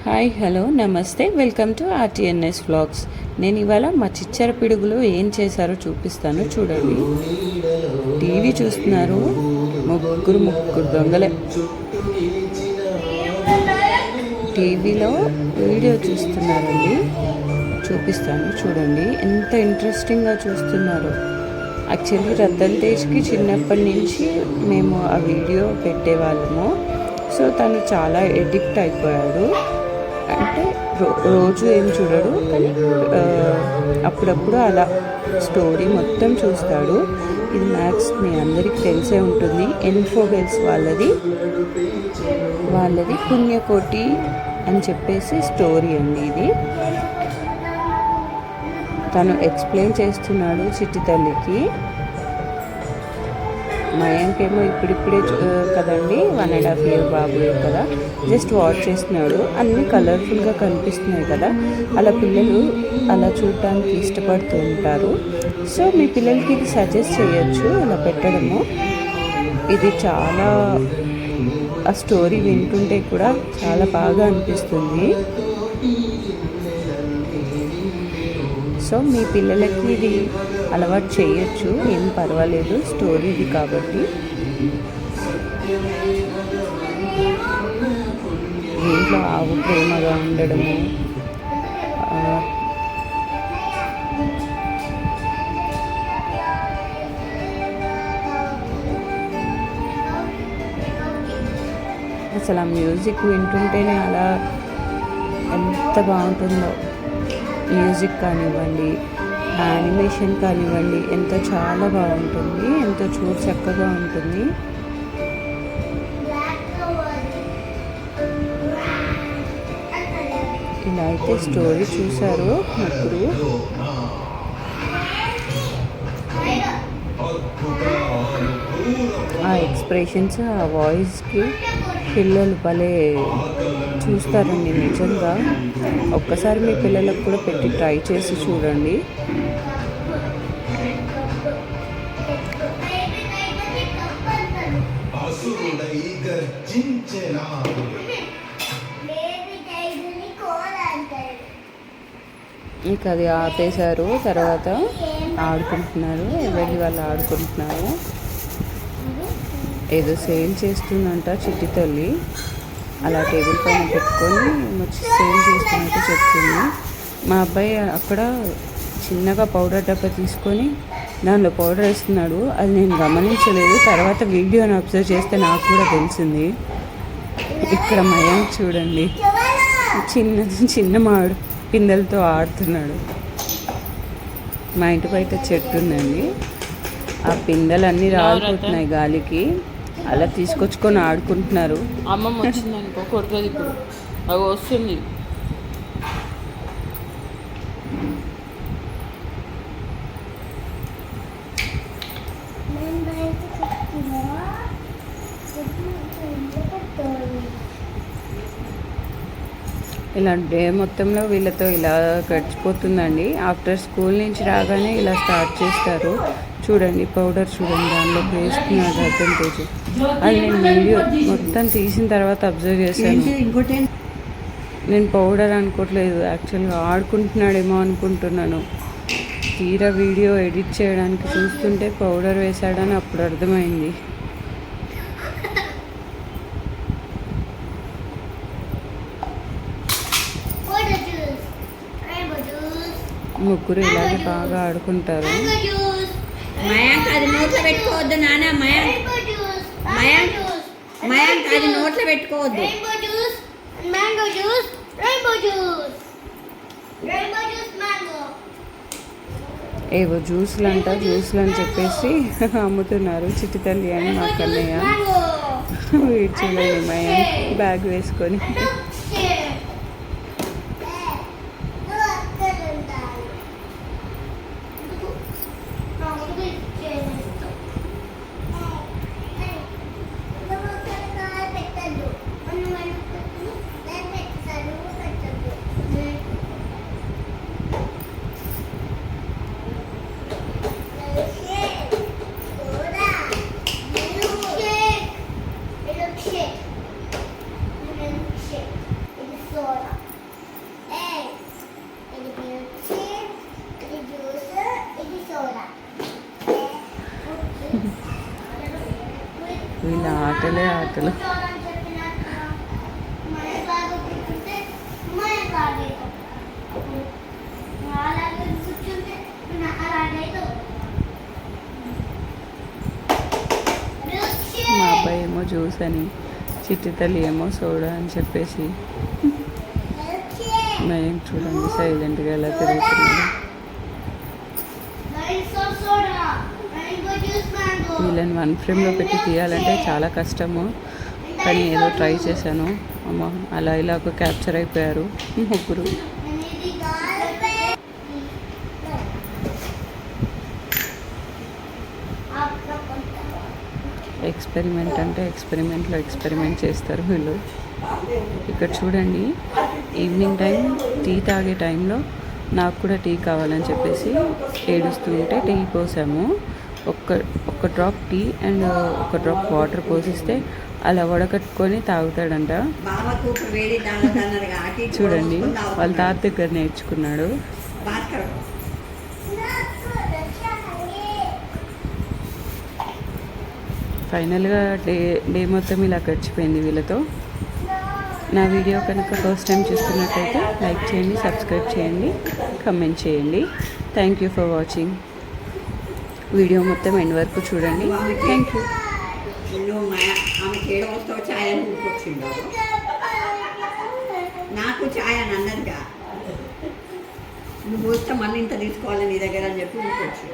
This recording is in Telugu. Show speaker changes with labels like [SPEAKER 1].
[SPEAKER 1] హాయ్ హలో నమస్తే వెల్కమ్ టు ఆర్టీఎన్ఎస్ వ్లాగ్స్. నేను ఇవాళ మా చిచ్చర పిడుగులు ఏం చేశారో చూపిస్తాను చూడండి. టీవీ చూస్తున్నారు, ముగ్గురు దొంగలే టీవీలో వీడియో చూస్తున్నారండి. చూపిస్తాను చూడండి, ఎంత ఇంట్రెస్టింగ్గా చూస్తున్నారు. యాక్చువల్లీ రతన్ తేజ్కి చిన్నప్పటి నుంచి మేము ఆ వీడియో పెట్టేవాళ్ళము. సో తను చాలా ఎడిక్ట్ అయిపోయాడు. అంటే రోజు ఏం చూడడు, కానీ అప్పుడప్పుడు అలా స్టోరీ మొత్తం చూస్తాడు. ఇది మ్యాథ్స్ మీ అందరికీ తెలిసే ఉంటుంది. ఇన్ఫోబెల్స్ వాళ్ళది పుణ్యకోటి అని చెప్పేసి స్టోరీ అండి. ఇది తను ఎక్స్ప్లెయిన్ చేస్తున్నాడు చిట్టి తల్లికి. మయాంకేమో ఇప్పుడిప్పుడే కదండి, 1.5 year బాబు కదా, జస్ట్ వాచ్ చేస్తున్నాడు. అన్నీ కలర్ఫుల్గా కనిపిస్తున్నాయి కదా, అలా పిల్లలు అలా చూడటానికి ఇష్టపడుతూ ఉంటారు. సో మీ పిల్లలకి ఇది సజెస్ట్ చేయొచ్చు అలా పెట్టడము. ఇది చాలా ఆ స్టోరీ వింటుంటే కూడా చాలా బాగా అనిపిస్తుంది. సో మీ పిల్లలకి ఇది అలవాటు చేయొచ్చు, ఏం పర్వాలేదు, స్టోరీ ఇది కాబట్టి. దీంట్లో ఆవు ప్రేమగా ఉండడము, అసలు ఆ మ్యూజిక్ వింటుంటేనే అలా ఎంత బాగుంటుందో. మ్యూజిక్ కానివ్వండి, యానిమేషన్ కానివ్వండి, చాలా బాగుంటుంది, ఎంతో చూడ చక్కగా ఉంటుంది. ఇలా అయితే స్టోరీ చూశారు అప్పుడు. ఆ ఎక్స్ప్రెషన్స్, ఆ వాయిస్కి పిల్లలు భలే చూస్తారండి నిజంగా. ఒక్కసారి మీ పిల్లలకు కూడా పెట్టి ట్రై చేసి చూడండి. ఇంకా అది ఆపేశారు, తర్వాత ఆడుకుంటున్నారు, ఎవరి వాళ్ళు ఆడుకుంటున్నారు. ఏదో సేల్ చేస్తుందంట చిట్టి తల్లి, అలా టేబుల్ పైన పెట్టుకొని సేల్ చేస్తున్నట్టు చెప్తుంది. మా అబ్బాయి అక్కడ చిన్నగా పౌడర్ డబ్బా తీసుకొని దానిలో పౌడర్ వేస్తున్నాడు. అది నేను గమనించలేదు, తర్వాత వీడియోని అబ్జర్వ్ చేస్తే నాకు కూడా తెలిసింది. ఇక్కడ మయాంక్ చూడండి, చిన్న మామిడి పిందెలతో ఆడుతున్నాడు. మా ఇంటి బయట చెట్టు ఉందండి, ఆ పిందెలన్నీ రాలిపోతున్నాయి గాలికి, అలా తీసుకొచ్చుకొని ఆడుకుంటున్నారు.
[SPEAKER 2] అమ్మమ్మ వచ్చిందనుకో కొడుతుంది, ఇప్పుడు అవి వస్తుంది.
[SPEAKER 1] ఇలా డే మొత్తంలో వీళ్ళతో ఇలా గడిచిపోతుందండి. ఆఫ్టర్ స్కూల్ నుంచి రాగానే ఇలా స్టార్ట్ చేస్తారు. చూడండి పౌడర్ చూడండి, దానిలోకి వేసుకున్నాడు రతన్ తేజ్. అది నేను వీడియో మొత్తం తీసిన తర్వాత అబ్జర్వ్ చేశాను. నేను పౌడర్ అనుకోవట్లేదు, యాక్చువల్గా ఆడుకుంటున్నాడేమో అనుకుంటున్నాను. తీరా వీడియో ఎడిట్ చేయడానికి చూస్తుంటే పౌడర్ వేశాడని అప్పుడు అర్థమైంది. ముగ్గురు ఇలాగే బాగా ఆడుకుంటారు.
[SPEAKER 3] మయాంక్ అది నోట్లో పెట్టుకోవద్దు నాన్న, మయాంక్ అది నోట్లో పెట్టుకోవద్దు.
[SPEAKER 1] ఏవో జ్యూస్లు అని చెప్పేసి అమ్ముతున్నారు చిట్టి తల్లి అని మా కన్నయ్య. వీడు చూడండి మయాంక్ బ్యాగ్ వేసుకొని. వీళ్ళ ఆటలే ఆటలు. మా అబ్బాయి ఏమో జ్యూస్ అని, చిట్టి తల్లి ఏమో సోడా అని చెప్పేసి మేము చూడండి సైలెంట్గా ఎలా తిరుగుతున్నాడు. వీళ్ళని వన్ ఫ్రేమ్లో పెట్టి తీయాలంటే చాలా కష్టము, కానీ ఏదో ట్రై చేశాను. అమ్మ అలా ఇలా ఒక క్యాప్చర్ అయిపోయారు ముగ్గురు. ఎక్స్పెరిమెంట్ అంటే ఎక్స్పెరిమెంట్లో ఎక్స్పెరిమెంట్ చేస్తారు వీళ్ళు. ఇక్కడ చూడండి, ఈవినింగ్ టైం టీ తాగే టైంలో నాకు కూడా టీ కావాలని చెప్పేసి ఏడుస్తూ ఉంటే టీ పోసాము. ఒక్క డ్రాప్ టీ అండ్ ఒక డ్రాప్ వాటర్ పోసిస్తే అలా వడకట్టుకొని తాగుతాడంట. చూడండి వాళ్ళ తాత దగ్గర నేర్చుకున్నాడు. ఫైనల్గా డే మొత్తం ఇలా గడిచిపోయింది వీళ్ళతో. నా వీడియో కనుక ఫస్ట్ టైం చూస్తున్నట్టయితే లైక్ చేయండి, సబ్స్క్రైబ్ చేయండి, కమెంట్ చేయండి. Thank you for watching. Video మొత్తం ఎండ్ వరకు చూడండి. Thank you.
[SPEAKER 3] నాకు ఛాయ్ అని అన్నదిగా, నువ్వు వస్తే మళ్ళీ ఇంత తీసుకోవాలి నీ దగ్గర అని చెప్పి ఊరుకొచ్చి